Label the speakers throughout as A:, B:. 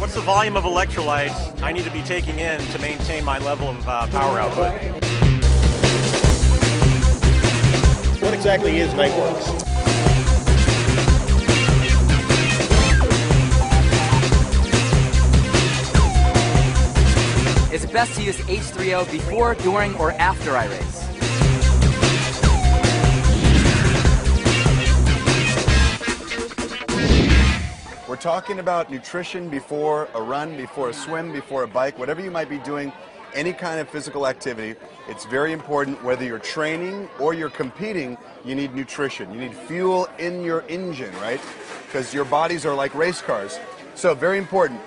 A: what's the volume of electrolytes I need to be taking in to maintain my level of power output?
B: What exactly is NightWorks?
C: Is it best to use H3O before, during, or after I race?
D: We're talking about nutrition before a run, before a swim, before a bike, whatever you might be doing, any kind of physical activity. It's very important whether you're training or you're competing, you need nutrition. You need fuel in your engine, right? Because your bodies are like race cars. So very important.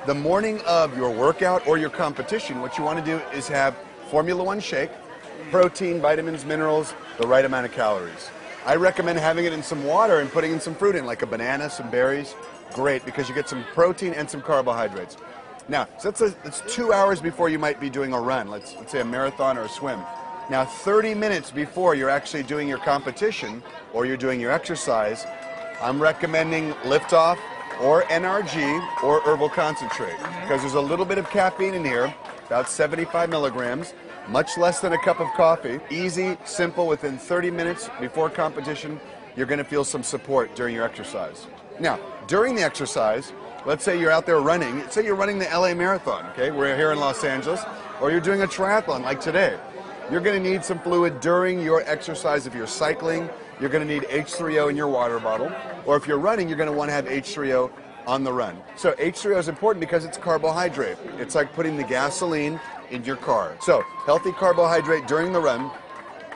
D: The morning of your workout or your competition, what you want to do is have Formula One shake, protein, vitamins, minerals, the right amount of calories. I recommend having it in some water and putting in some fruit in, like a banana, some berries. Great, because you get some protein and some carbohydrates. Now, so it's 2 hours before you might be doing a run, let's say a marathon or a swim. Now, 30 minutes before you're actually doing your competition or you're doing your exercise, I'm recommending liftoff or NRG or herbal concentrate, because there's a little bit of caffeine in here, about 75 milligrams, much less than a cup of coffee. Easy, simple, within 30 minutes before competition, you're going to feel some support during your exercise. Now, during the exercise, let's say you're out there running, say you're running the LA Marathon, okay, we're here in Los Angeles, or you're doing a triathlon like today. You're going to need some fluid during your exercise. If you're cycling, you're going to need H3O in your water bottle, or if you're running, you're going to want to have H3O on the run. So H3O is important because it's carbohydrate. It's like putting the gasoline in your car. So healthy carbohydrate during the run.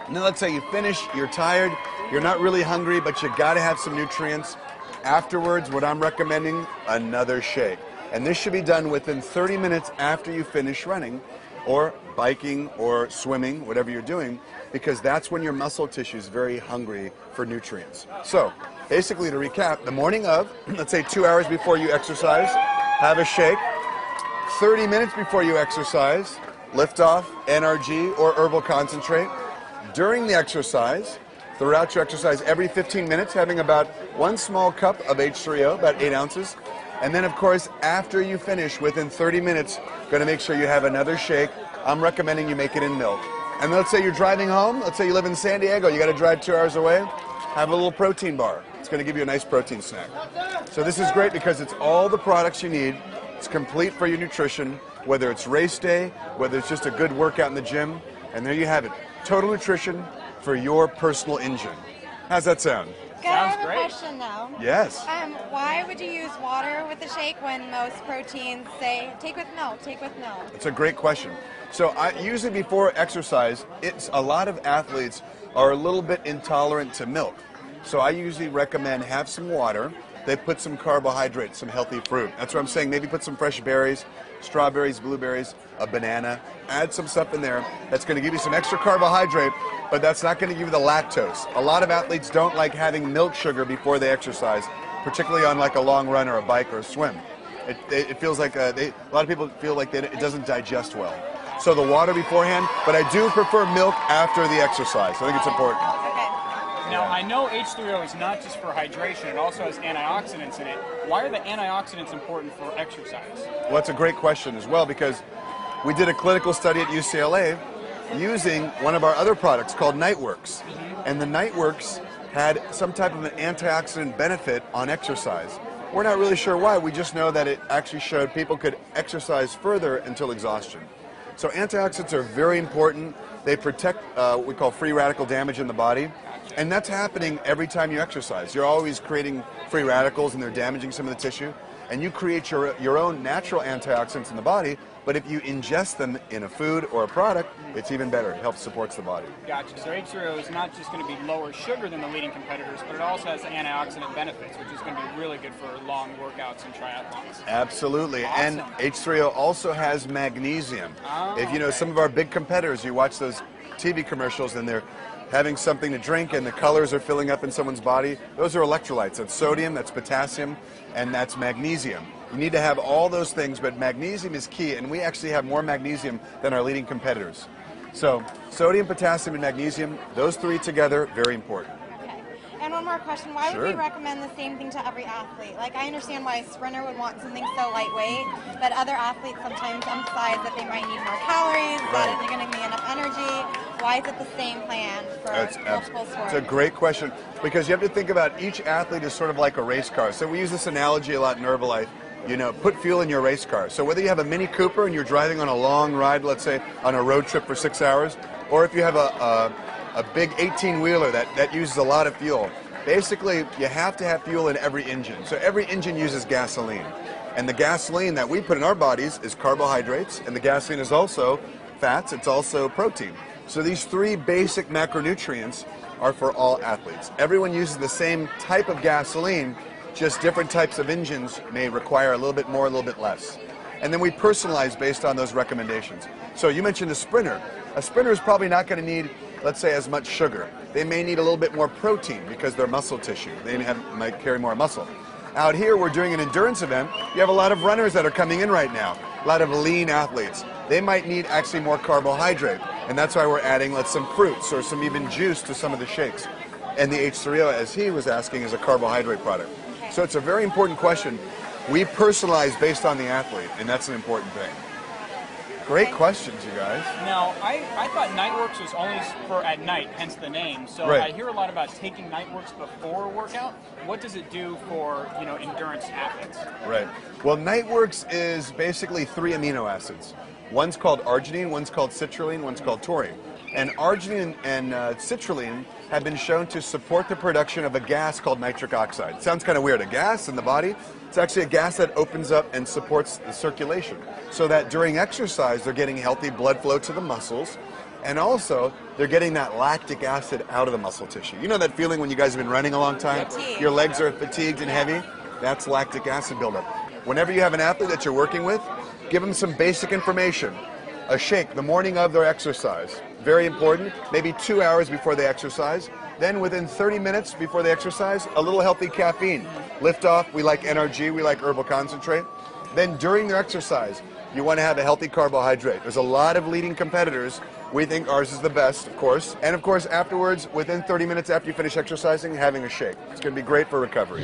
D: And then let's say you finish, you're tired, you're not really hungry, but you got to have some nutrients. Afterwards, what I'm recommending, another shake. And this should be done within 30 minutes after you finish running or biking or swimming, whatever you're doing, because that's when your muscle tissue is very hungry for nutrients. So basically, to recap, the morning of, let's say 2 hours before you exercise, have a shake. 30 minutes before you exercise, lift off, NRG or herbal concentrate. During the exercise, throughout your exercise, every 15 minutes, having about 1 small cup of H3O, about 8 ounces. And then, of course, after you finish, within 30 minutes, going to make sure you have another shake. I'm recommending you make it in milk. And let's say you're driving home. Let's say you live in San Diego. You got to drive 2 hours away. Have a little protein bar. It's going to give you a nice protein snack. So this is great because it's all the products you need. It's complete for your nutrition, whether it's race day, whether it's just a good workout in the gym. And there you have it. Total nutrition for your personal engine. How's that sound?
E: I have a question though.
D: Yes.
E: Why would you use water with the shake when most proteins say take with milk, take with milk?
D: It's a great question. So usually before exercise, a lot of athletes are a little bit intolerant to milk. So I usually recommend have some water. They put some carbohydrates, some healthy fruit. That's what I'm saying. Maybe put some fresh berries, strawberries, blueberries, a banana. Add some stuff in there that's going to give you some extra carbohydrate, but that's not going to give you the lactose. A lot of athletes don't like having milk sugar before they exercise, particularly on like a long run or a bike or a swim. It feels like a lot of people feel like it doesn't digest well. So the water beforehand, but I do prefer milk after the exercise. I think it's important.
F: Now, I know H3O is not just for hydration, it also has antioxidants in it. Why are the antioxidants important for exercise?
D: Well, that's a great question as well, because we did a clinical study at UCLA using one of our other products called NightWorks. And the NightWorks had some type of an antioxidant benefit on exercise. We're not really sure why, we just know that it actually showed people could exercise further until exhaustion. So antioxidants are very important. They protect what we call free radical damage in the body. And that's happening every time you exercise. You're always creating free radicals and they're damaging some of the tissue. And you create your own natural antioxidants in the body, but if you ingest them in a food or a product, it's even better. It helps supports the body.
F: Gotcha. So H3O is not just going to be lower sugar than the leading competitors, but it also has antioxidant benefits, which is going to be really good for long workouts and triathlons.
D: Absolutely.
F: Awesome.
D: And H3O also has magnesium. If you know some of our big competitors, you watch those TV commercials and they're having something to drink and the colors are filling up in someone's body, those are electrolytes. That's sodium, that's potassium, and that's magnesium. You need to have all those things, but magnesium is key, and we actually have more magnesium than our leading competitors. So sodium, potassium, and magnesium, those three together, very important.
E: Okay. And when one more question. Why would we
D: Sure.
E: recommend the same thing to every athlete? Like, I understand why a sprinter would want something so lightweight, but other athletes sometimes emphasize that they might need more calories, that they're going to need enough energy. Why is it the same plan for multiple sports?
D: It's a great question, because you have to think about each athlete is sort of like a race car. So we use this analogy a lot in Herbalife. You know, put fuel in your race car. So whether you have a Mini Cooper and you're driving on a long ride, let's say on a road trip for 6 hours, or if you have a big 18-wheeler that uses a lot of fuel, basically you have to have fuel in every engine. So every engine uses gasoline. And the gasoline that we put in our bodies is carbohydrates, and the gasoline is also fats, it's also protein. So these three basic macronutrients are for all athletes. Everyone uses the same type of gasoline, just different types of engines may require a little bit more, a little bit less. And then we personalize based on those recommendations. So you mentioned a sprinter. A sprinter is probably not going to need, let's say, as much sugar. They may need a little bit more protein because they're muscle tissue. They might carry more muscle. Out here, we're doing an endurance event. You have a lot of runners that are coming in right now, a lot of lean athletes. They might need actually more carbohydrate, and that's why we're adding some fruits or some even juice to some of the shakes. And the H3O, as he was asking, is a carbohydrate product. So it's a very important question. We personalize based on the athlete, and that's an important thing. Great questions, you guys.
F: Now, I thought Nightworks was only for at night, hence the name. So I hear a lot about taking Nightworks before a workout. What does it do for, endurance athletes?
D: Right. Well, Nightworks is basically 3 amino acids. One's called arginine, one's called citrulline, one's called taurine. And arginine and citrulline have been shown to support the production of a gas called nitric oxide. It sounds kind of weird, a gas in the body. It's actually a gas that opens up and supports the circulation, so that during exercise they're getting healthy blood flow to the muscles, and also they're getting that lactic acid out of the muscle tissue. You know that feeling when you guys have been running a long time? Your legs are fatigued and heavy? That's lactic acid buildup. Whenever you have an athlete that you're working with, give them some basic information. A shake the morning of their exercise. Very important. Maybe 2 hours before they exercise. Then within 30 minutes before they exercise, a little healthy caffeine. Lift off, we like NRG, we like herbal concentrate. Then during their exercise, you want to have a healthy carbohydrate. There's a lot of leading competitors. We think ours is the best, of course. And of course, afterwards, within 30 minutes after you finish exercising, having a shake. It's going to be great for recovery.